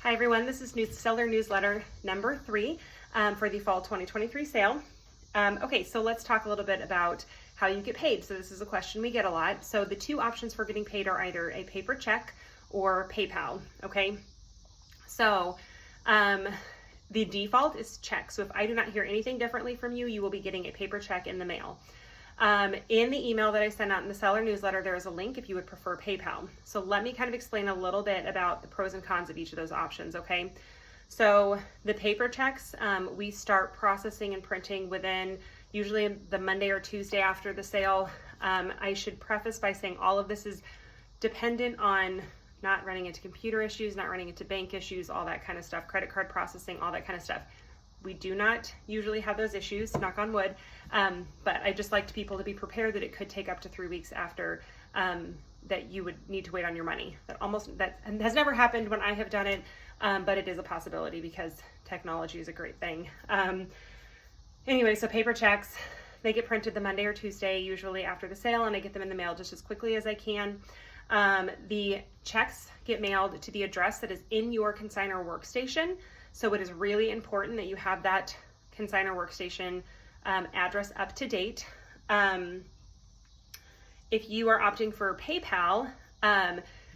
Hi everyone, this is Seller Newsletter number 3 for the fall 2023 sale. Okay, so let's talk a little bit about how you get paid. So this is a question we get a lot. So the two options for getting paid are either a paper check or PayPal, okay? So the default is check. So if I do not hear anything differently from you, you will be getting a paper check in the mail. In the email that I sent out in the seller newsletter, there is a link if you would prefer PayPal. So let me kind of explain a little bit about the pros and cons of each of those options, okay? So the paper checks, we start processing and printing within usually the Monday or Tuesday after the sale. I should preface by saying all of this is dependent on not running into computer issues, not running into bank issues, all that kind of stuff, credit card processing, all that kind of stuff. We do not usually have those issues, knock on wood, but I just like people to be prepared that it could take up to 3 weeks after that you would need to wait on your money. That has never happened when I have done it, but it is a possibility because technology is a great thing. Anyway, so paper checks, they get printed the Monday or Tuesday, usually after the sale, and I get them in the mail just as quickly as I can. The checks get mailed to the address that is in your consignor workstation. So it is really important that you have that consignor workstation address up to date. If you are opting for PayPal,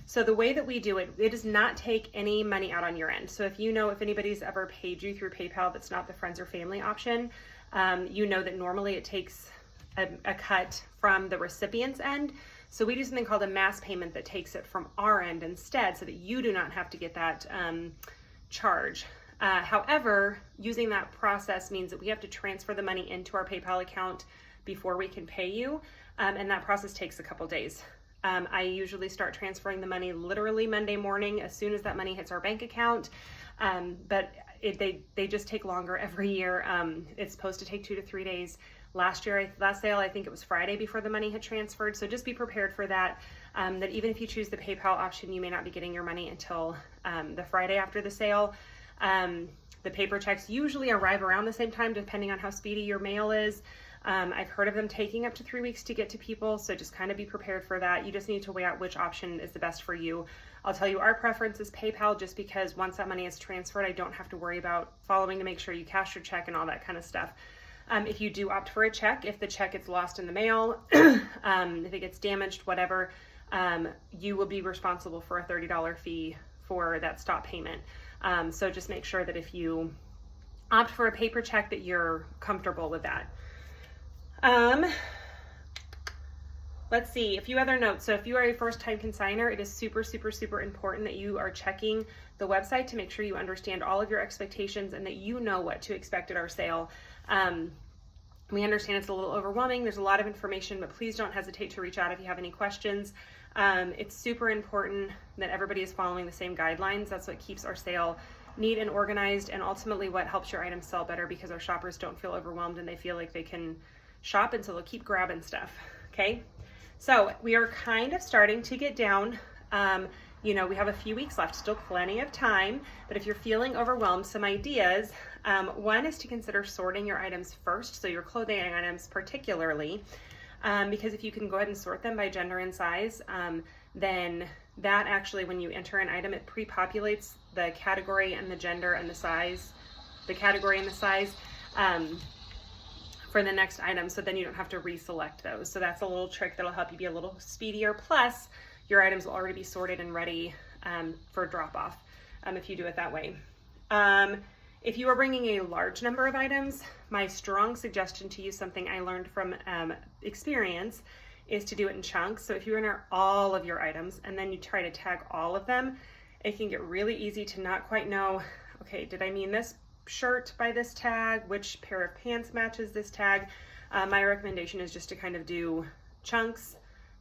so the way that we do it, it does not take any money out on your end. So if anybody's ever paid you through PayPal that's not the friends or family option, you know that normally it takes a cut from the recipient's end. So we do something called a mass payment that takes it from our end instead so that you do not have to get that charge. However, using that process means that we have to transfer the money into our PayPal account before we can pay you, and that process takes a couple days. I usually start transferring the money literally Monday morning as soon as that money hits our bank account, but they just take longer every year. It's supposed to take 2 to 3 days. Last sale, I think it was Friday before the money had transferred, so just be prepared for that, that even if you choose the PayPal option, you may not be getting your money until the Friday after the sale. The paper checks usually arrive around the same time, depending on how speedy your mail is. I've heard of them taking up to 3 weeks to get to people, so just kind of be prepared for that. You just need to weigh out which option is the best for you. I'll tell you, our preference is PayPal just because once that money is transferred, I don't have to worry about following to make sure you cash your check and all that kind of stuff. If you do opt for a check, if the check gets lost in the mail, if it gets damaged, whatever, you will be responsible for a $30 fee for that stop payment. So just make sure that if you opt for a paper check that you're comfortable with that. Let's see, a few other notes. So if you are a first-time consignor, it is super, super, super important that you are checking the website to make sure you understand all of your expectations and that you know what to expect at our sale. We understand it's a little overwhelming. There's a lot of information, but please don't hesitate to reach out if you have any questions. It's super important that everybody is following the same guidelines. That's what keeps our sale neat and organized, and ultimately what helps your items sell better because our shoppers don't feel overwhelmed and they feel like they can shop, and so they'll keep grabbing stuff, okay? So we are kind of starting to get down. We have a few weeks left, still plenty of time, but if you're feeling overwhelmed, some ideas. One is to consider sorting your items first, so your clothing items particularly, because if you can go ahead and sort them by gender and size, then that actually, when you enter an item, it pre-populates the category and the gender and the size, for the next item, so then you don't have to reselect those. So that's a little trick that'll help you be a little speedier. Plus, your items will already be sorted and ready for drop-off if you do it that way. If you are bringing a large number of items, my strong suggestion to use something I learned from experience is to do it in chunks. So if you enter all of your items and then you try to tag all of them, it can get really easy to not quite know, okay, did I mean this shirt by this tag? Which pair of pants matches this tag? My recommendation is just to kind of do chunks,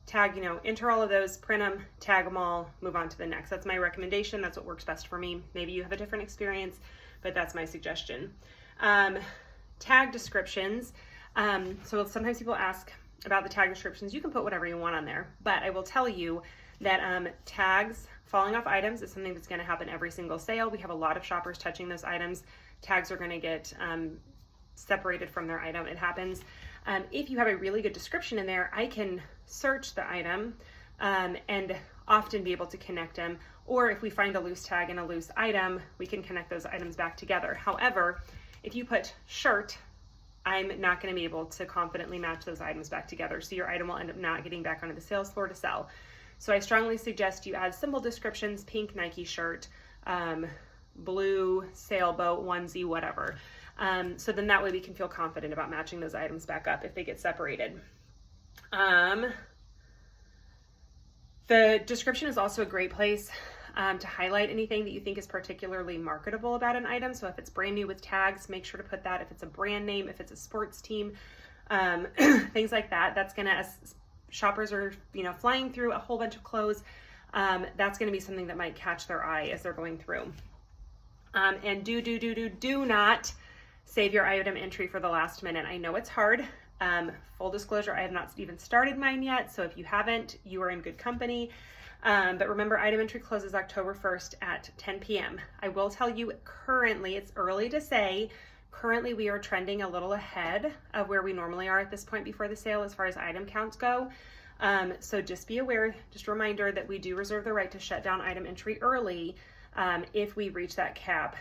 tag, enter all of those, print them, tag them all, move on to the next. That's my recommendation. That's what works best for me. Maybe you have a different experience, but that's my suggestion. Tag descriptions. So sometimes people ask about the tag descriptions. You can put whatever you want on there, but I will tell you that tags, falling off items is something that's going to happen every single sale. We have a lot of shoppers touching those items. Tags are going to get separated from their item. It happens. If you have a really good description in there, I can search the item and often be able to connect them, Or if we find a loose tag and a loose item, we can connect those items back together. However, if you put shirt, I'm not going to be able to confidently match those items back together. So your item will end up not getting back onto the sales floor to sell. So I strongly suggest you add symbol descriptions, pink Nike shirt, blue sailboat onesie, whatever. So then that way we can feel confident about matching those items back up if they get separated. The description is also a great place to highlight anything that you think is particularly marketable about an item. So if it's brand new with tags, make sure to put that. If it's a brand name, if it's a sports team, things like that, that's gonna, as shoppers are, flying through a whole bunch of clothes, that's gonna be something that might catch their eye as they're going through. And do not save your item entry for the last minute. I know it's hard. Full disclosure, I have not even started mine yet. So if you haven't, you are in good company. But remember, item entry closes October 1st at 10 p.m. I will tell you currently, it's early to say, currently we are trending a little ahead of where we normally are at this point before the sale as far as item counts go. So just be aware, just a reminder that we do reserve the right to shut down item entry early if we reach that cap.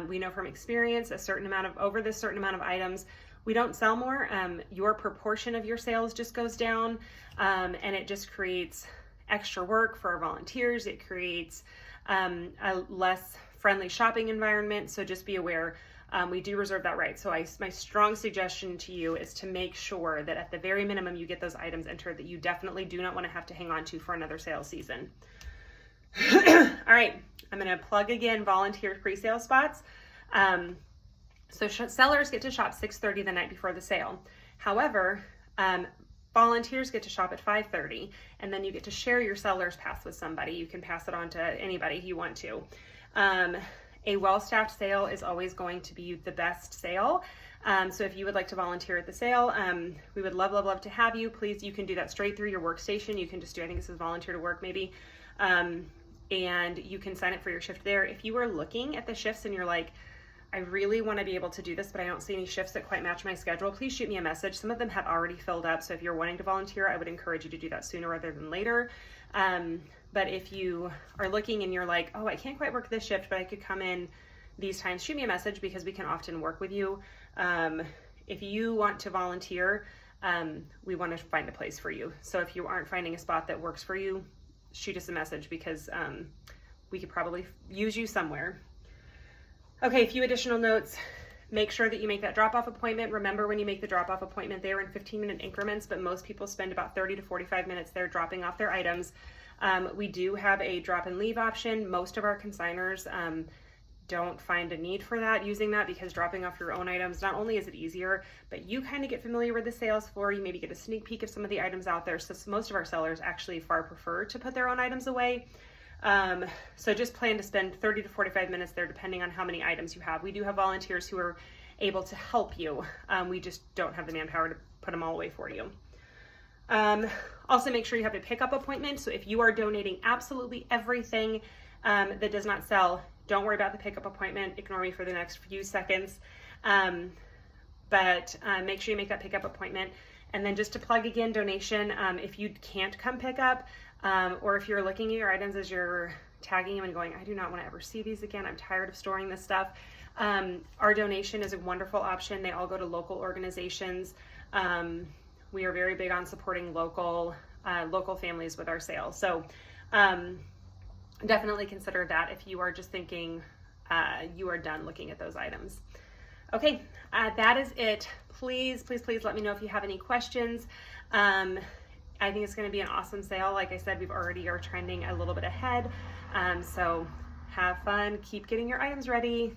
We know from experience over this certain amount of items, we don't sell more. Your proportion of your sales just goes down, and it just creates extra work for our volunteers. It creates a less friendly shopping environment. So just be aware, we do reserve that right. So my strong suggestion to you is to make sure that at the very minimum you get those items entered that you definitely do not want to have to hang on to for another sales season. All right, I'm going to plug again volunteer pre-sale spots. So sellers get to shop 6:30 the night before the sale. However, volunteers get to shop at 5:30, and then you get to share your seller's pass with somebody. You can pass it on to anybody you want to. A well-staffed sale is always going to be the best sale. So if you would like to volunteer at the sale, we would love to have you. Please, you can do that straight through your workstation. You can just do, I think this is volunteer to work maybe. And you can sign up for your shift there. If you are looking at the shifts and you're like, I really want to be able to do this, but I don't see any shifts that quite match my schedule, please shoot me a message. Some of them have already filled up. So if you're wanting to volunteer, I would encourage you to do that sooner rather than later. But if you are looking and you're like, oh, I can't quite work this shift, but I could come in these times, shoot me a message because we can often work with you. If you want to volunteer, we want to find a place for you. So if you aren't finding a spot that works for you, shoot us a message because we could probably use you somewhere. Okay, a few additional notes. Make sure that you make that drop-off appointment. Remember, when you make the drop-off appointment, they are in 15-minute increments, but most people spend about 30 to 45 minutes there dropping off their items. We do have a drop and leave option. Most of our consigners don't find a need for that, using that, because dropping off your own items, not only is it easier, but you kind of get familiar with the sales floor. You maybe get a sneak peek of some of the items out there. So most of our sellers actually far prefer to put their own items away. So just plan to spend 30 to 45 minutes there, depending on how many items you have. We do have volunteers who are able to help you. We just don't have the manpower to put them all away for you. Also make sure you have a pickup appointment. So if you are donating absolutely everything that does not sell, don't worry about the pickup appointment. Ignore me for the next few seconds. But make sure you make that pickup appointment. And then just to plug again, donation, if you can't come pick up, or if you're looking at your items as you're tagging them and going, I do not want to ever see these again, I'm tired of storing this stuff, our donation is a wonderful option. They all go to local organizations. We are very big on supporting local families with our sales. So definitely consider that if you are just thinking you are done looking at those items. Okay, that is it. Please let me know if you have any questions. I think it's going to be an awesome sale. Like I said, we already are trending a little bit ahead. So have fun. Keep getting your items ready.